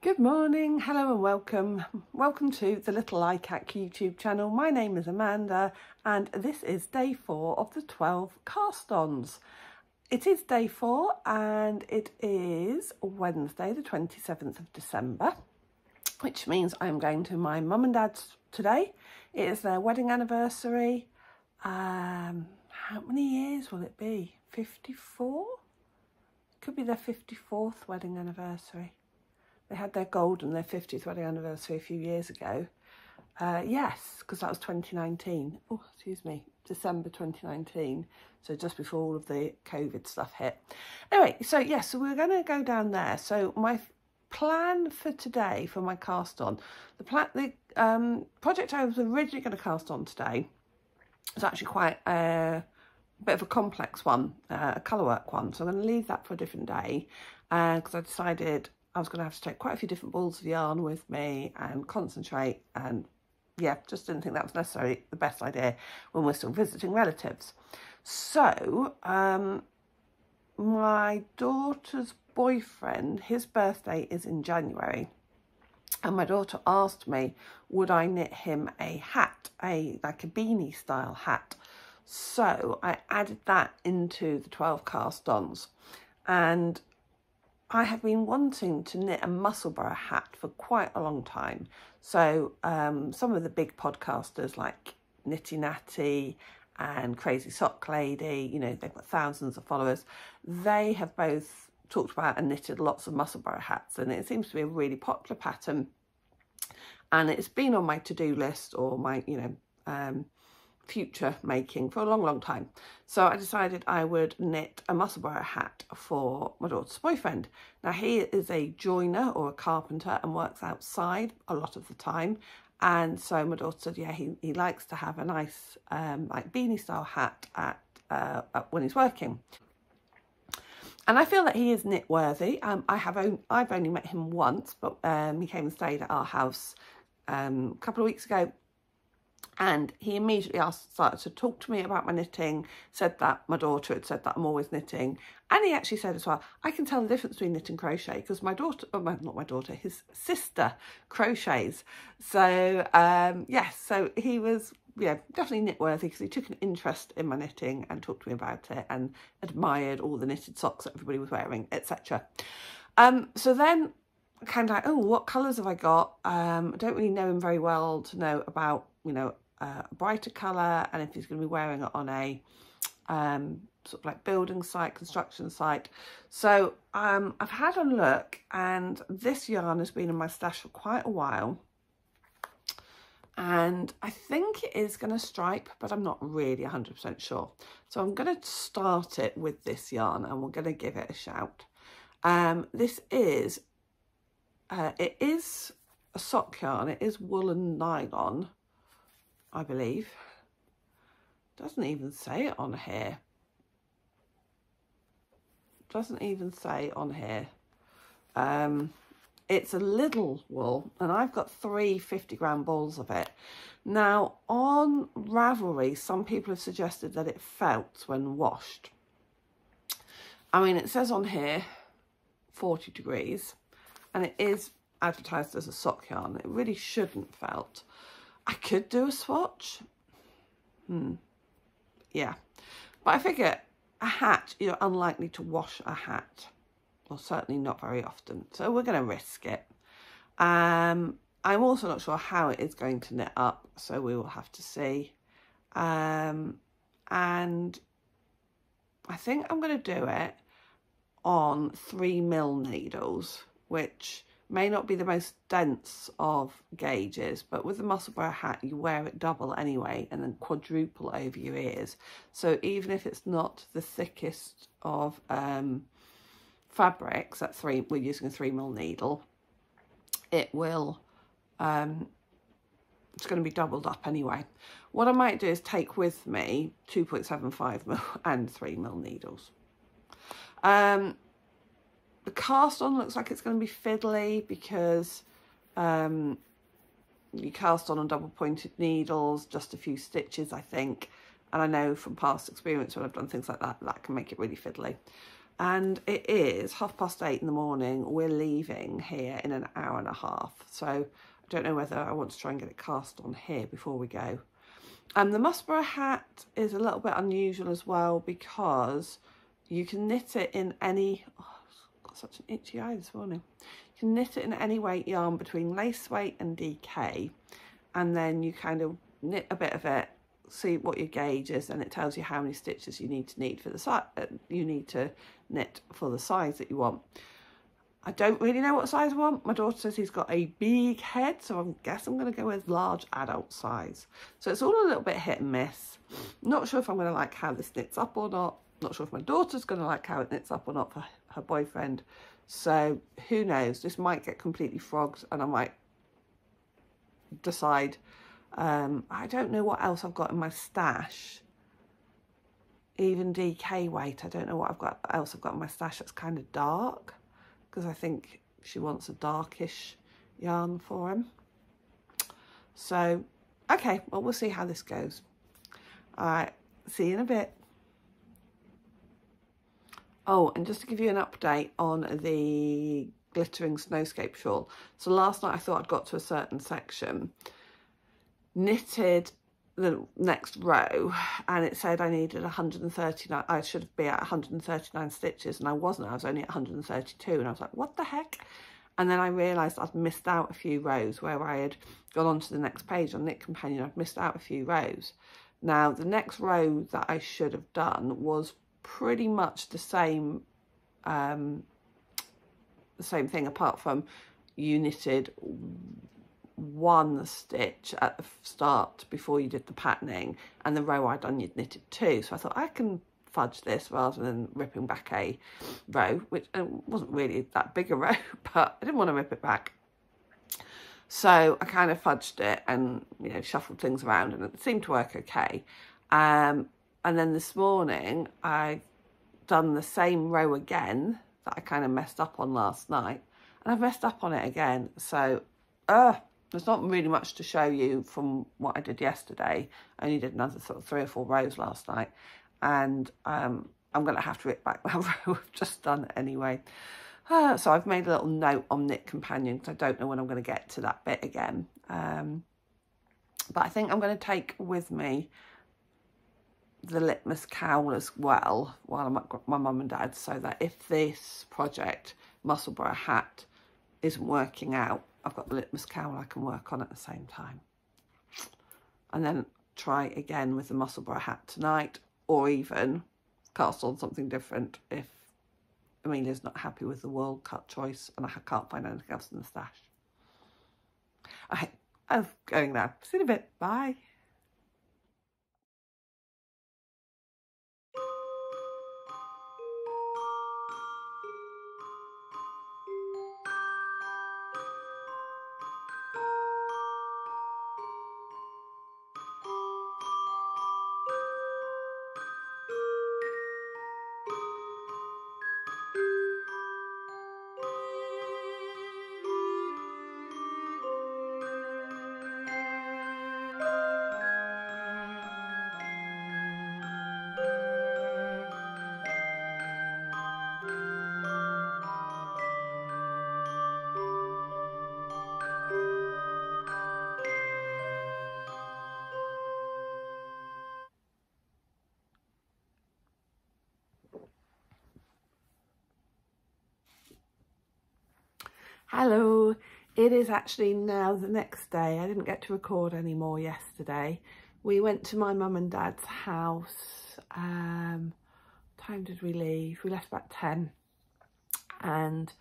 Good morning, hello and welcome. Welcome to the Little Likac YouTube channel. My name is Amanda and this is day 4 of the 12 cast-ons. It is day 4 and it is Wednesday the 27th of December, which means I'm going to my mum and dad's today. It is their wedding anniversary. How many years will it be? 54? Could be their 54th wedding anniversary. They had their gold and their 50th wedding anniversary a few years ago. Yes, because that was 2019. Oh, excuse me, December 2019. So just before all of the COVID stuff hit. Anyway, so yes, so we're going to go down there. So my plan for today, for my cast on, the project I was originally going to cast on today is actually quite a bit of a complex one, a colourwork one. So I'm going to leave that for a different day because I decided I was going to have to take quite a few different balls of yarn with me and concentrate, and yeah, just didn't think that was necessarily the best idea when we're still visiting relatives. So my daughter's boyfriend, his birthday is in January, and my daughter asked me would I knit him a hat, like a beanie style hat. So I added that into the 12 cast-ons, and I have been wanting to knit a Musselburgh hat for quite a long time. So some of the big podcasters like Nitty Natty and Crazy Sock Lady, you know, they've got thousands of followers. They have both talked about and knitted lots of Musselburgh hats, and it seems to be a really popular pattern. And it's been on my to-do list or my, future making for a long time. So I decided I would knit a Musselburgh hat for my daughter's boyfriend. Now he is a joiner or a carpenter and works outside a lot of the time, and so my daughter said yeah, he likes to have a nice like beanie style hat at when he's working. And I feel that he is knit worthy. I've only met him once, but he came and stayed at our house a couple of weeks ago. And he immediately started to talk to me about my knitting, said that my daughter had said that I'm always knitting. And he actually said as well, I can tell the difference between knit and crochet because my daughter, not my daughter, his sister crochets. So, yes, so he was, yeah, definitely knit worthy because he took an interest in my knitting and talked to me about it and admired all the knitted socks that everybody was wearing, etc. So then I kind of like, oh, what colours have I got? I don't really know him very well to know about, a brighter colour, and if he's going to be wearing it on a sort of like building site, construction site. So I've had a look, and this yarn has been in my stash for quite a while, and I think it is going to stripe, but I'm not really 100% sure. So I'm going to start it with this yarn and we're going to give it a shout. This is it is a sock yarn. It is woolen nylon, I believe. Doesn't even say it on here. Doesn't even say on here. It's a little wool, and I've got 3 50-gram balls of it. Now, on Ravelry, some people have suggested that it felts when washed. I mean, it says on here 40 degrees, and it is advertised as a sock yarn. It really shouldn't felt. I could do a swatch. Yeah. But I figure a hat, you're unlikely to wash a hat. Or certainly not very often. So we're going to risk it. I'm also not sure how it is going to knit up. So we will have to see. And I think I'm going to do it on 3mm needles, which may not be the most dense of gauges, but with the Musselburgh hat you wear it double anyway and then quadruple over your ears. So even if it's not the thickest of fabrics, we're using a 3mm needle, it will it's going to be doubled up anyway. What I might do is take with me 2.75mm and 3mm needles. The cast on looks like it's going to be fiddly because you cast on double pointed needles, just a few stitches, I think. And I know from past experience when I've done things like that, that can make it really fiddly. and it is 8:30 in the morning. We're leaving here in an hour and a half, so I don't know whether I want to try and get it cast on here before we go. The Musselburgh hat is a little bit unusual as well, because you can knit it in any, oh, I've got such an itchy eye this morning. You can knit it in any weight yarn between lace weight and DK, and then you kind of knit a bit of it, see what your gauge is, and it tells you how many stitches you need to knit for the size that you want. I don't really know what size I want. My daughter says he's got a big head, so I guess I'm going to go with large adult size. So it's all a little bit hit and miss. Not sure if I'm going to like how this knits up or not. Not sure if my daughter's going to like how it knits up or not for her boyfriend. So who knows? This might get completely frogged, and I might decide. I don't know what else I've got in my stash. Even DK weight, I don't know what else I've got in my stash that's kind of dark, because I think she wants a darkish yarn for him. So, okay, well, we'll see how this goes. All right, see you in a bit. Oh, and just to give you an update on the glittering snowscape shawl. So last night I thought I'd got to a certain section, knitted the next row, and it said I needed 139, I should be at 139 stitches, and I wasn't. I was only at 132, and I was like, what the heck? And then I realised I'd missed out a few rows where I had gone on to the next page on Knit Companion. I'd missed out a few rows. Now the next row that I should have done was pretty much the same thing, apart from you knitted one stitch at the start before you did the patterning, and the row I'd done you'd knitted two. So I thought I can fudge this rather than ripping back a row, which wasn't really that big a row, but I didn't want to rip it back. So I kind of fudged it and, you know, shuffled things around, and it seemed to work okay. And then this morning I done the same row again that I kind of messed up on last night, and I've messed up on it again. So there's not really much to show you from what I did yesterday. I only did another sort of 3 or 4 rows last night, and I'm going to have to rip back that row I've just done anyway. So I've made a little note on Knit Companion, because I don't know when I'm going to get to that bit again. But I think I'm going to take with me the litmus cowl as well while I'm at my mum and dad's, so that if this project, Musselburgh hat, isn't working out, I've got the litmus cowl I can work on at the same time. And then try again with the Musselburgh hat tonight, or even cast on something different if Amelia's not happy with the wool cut choice and I can't find anything else in the stash. Okay, I'm going now. See you in a bit. Bye. Hello, it is actually now the next day. I didn't get to record any more yesterday. We went to my mum and dad's house. What time did we leave? We left about 10, and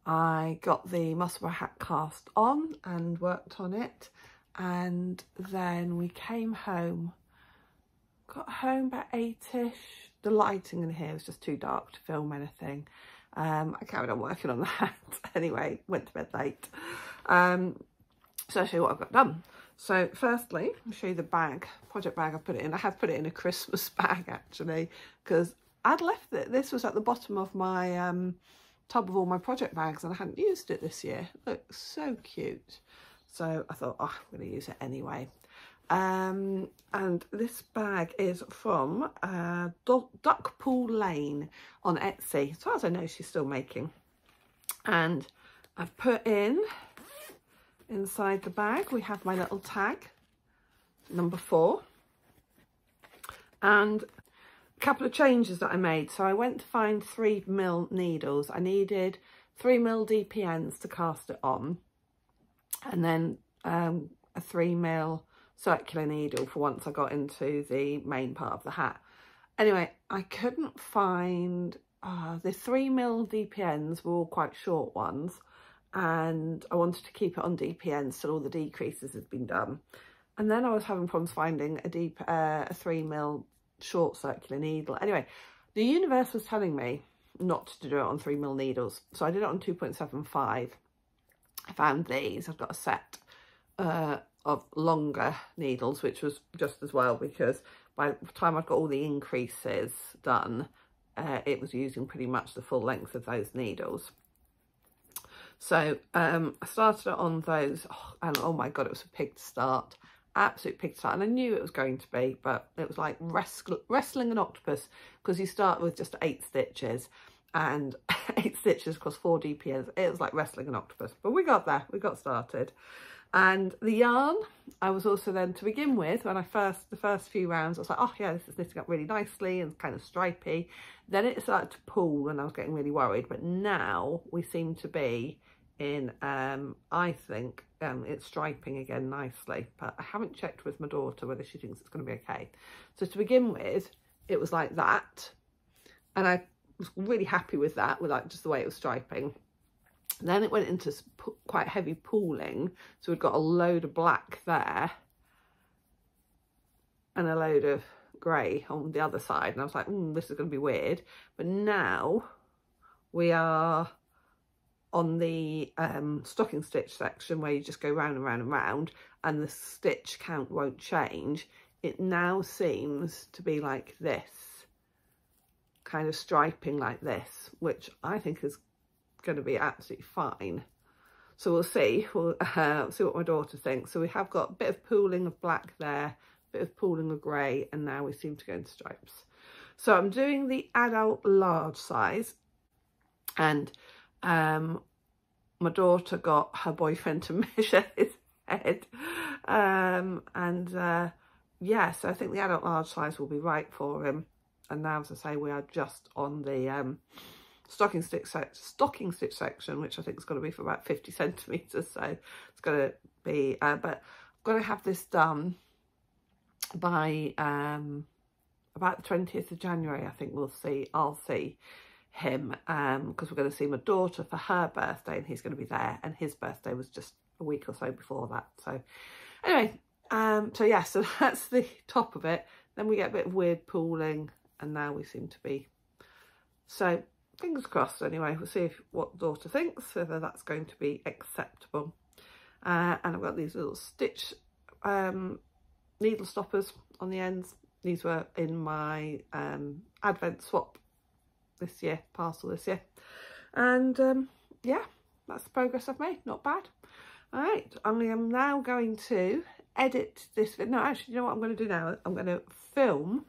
I got the Musselburgh hat cast on and worked on it, and then we came home. Got home about 8ish. The lighting in here was just too dark to film anything. I carried on working on the hat anyway, went to bed late. So I'll show you what I've got done. So firstly, I'll show you the bag, project bag I put it in. I have put it in a Christmas bag actually, because I'd left it. This was at the bottom of my tub of all my project bags, and I hadn't used it this year. It looks so cute. So I thought, oh, I'm going to use it anyway. And this bag is from Duckpool Lane on Etsy. As far as I know, she's still making. And I've put inside the bag, we have my little tag, number 4. And a couple of changes that I made. So I went to find 3mm needles. I needed 3mm DPNs to cast it on. And then a 3mm circular needle for once I got into the main part of the hat. Anyway, I couldn't find the 3mm DPNs were all quite short ones, and I wanted to keep it on DPNs till all the decreases had been done. And then I was having problems finding a 3mm short circular needle. Anyway, the universe was telling me not to do it on 3mm needles, so I did it on 2.75. I found these. I've got a set of longer needles, which was just as well, because by the time I've got all the increases done, it was using pretty much the full length of those needles. So I started it on those, and oh my god, it was a pig to start, absolute pig to start. And I knew it was going to be, but it was like wrestling an octopus, because you start with just 8 stitches, and 8 stitches across 4 DPNs. It was like wrestling an octopus, but we got there, we got started. And the yarn, I was also then, to begin with, when the first few rounds, I was like, oh yeah, this is knitting up really nicely and kind of stripy. Then it started to pull and I was getting really worried. But now we seem to be in, I think, it's striping again nicely. But I haven't checked with my daughter whether she thinks it's going to be okay. So to begin with, it was like that. And I was really happy with that, with like just the way it was striping. Then it went into quite heavy pooling, so we've got a load of black there and a load of grey on the other side, and I was like, this is going to be weird. But now we are on the stocking stitch section, where you just go round and round and round, and the stitch count won't change. It now seems to be like this, kind of striping like this, which I think is going to be absolutely fine. So we'll see see what my daughter thinks. So we have got a bit of pooling of black there, a bit of pooling of grey, and now we seem to go into stripes. So I'm doing the adult large size, and my daughter got her boyfriend to measure his head, yeah, so I think the adult large size will be right for him. And now, as I say, we are just on the stocking stitch section, which I think is going to be for about 50 centimetres, so it's going to be but I'm going to have this done by about the 20th of January. I think I'll see him, because we're going to see my daughter for her birthday, and he's going to be there, and his birthday was just a week or so before that. So anyway, so yeah, so that's the top of it. Then we get a bit of weird pooling, and now we seem to be, so fingers crossed. Anyway, we'll see what daughter thinks, whether that's going to be acceptable. And I've got these little stitch needle stoppers on the ends. These were in my Advent swap this year, parcel this year. And yeah, that's the progress I've made. Not bad. All right, I am now going to edit this. No, actually, you know what I'm going to do now? I'm going to film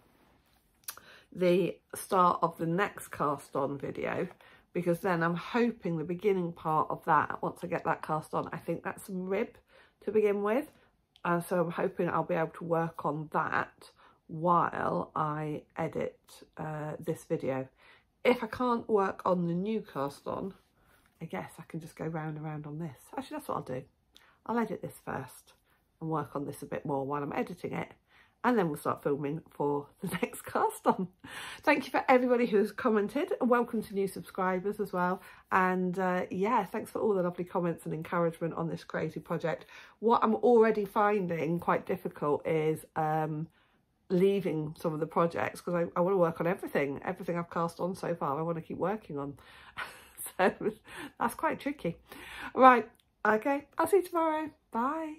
the start of the next cast on video, because then I'm hoping the beginning part of that, once I get that cast on, I think that's some rib to begin with, so I'm hoping I'll be able to work on that while I edit this video. If I can't work on the new cast on, I guess I can just go round and round on this. Actually, that's what I'll do. I'll edit this first and work on this a bit more while I'm editing it, and then we'll start filming for the next cast on. Thank you for everybody who's commented, and welcome to new subscribers as well. And yeah, thanks for all the lovely comments and encouragement on this crazy project. What I'm already finding quite difficult is leaving some of the projects, because I want to work on everything I've cast on so far. I want to keep working on. So that's quite tricky. Right, okay, I'll see you tomorrow. Bye.